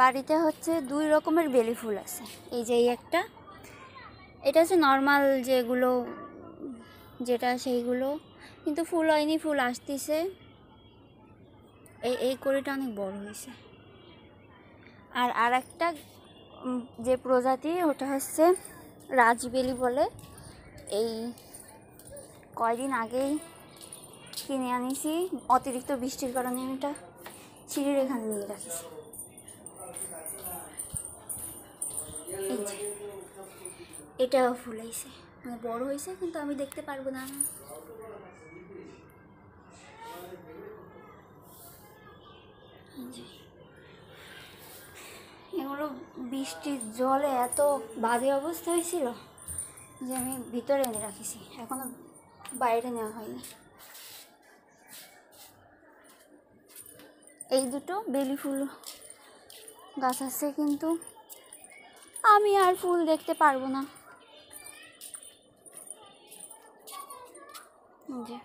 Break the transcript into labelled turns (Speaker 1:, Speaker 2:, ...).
Speaker 1: বাড়িতে হচ্ছে 2 রকমের বেলি ফুল আছে। এই যে এই একটা, এটা হচ্ছে নর্মাল যেগুলো, যেটা সেইগুলো, কিন্তু ফুল হয়নি, ফুল আসতেছে। এই কড়িটা অনেক বড় হয়েছে। আর একটা যে প্রজাতি, ওটা হচ্ছে রাজবেলি বলে। এই কয়দিন আগেই কিনে আনিছি, অতিরিক্ত বৃষ্টির কারণে আমি এটা সিঁড়ির এখানে নিয়ে রাখিছি। এই যে এটাও ফুল হয়েছে, মানে বড় হয়েছে, কিন্তু আমি দেখতে পারবো না। এগুলো বৃষ্টির জলে এত বাজে অবস্থা হয়েছিল যে আমি ভিতরে এনে রাখিছি, এখনো বাইরে নেওয়া হয়নি। এই দুটো বেলি ফুল গাছ আছে, কিন্তু আমি আর ফুল দেখতে পারবো না। যে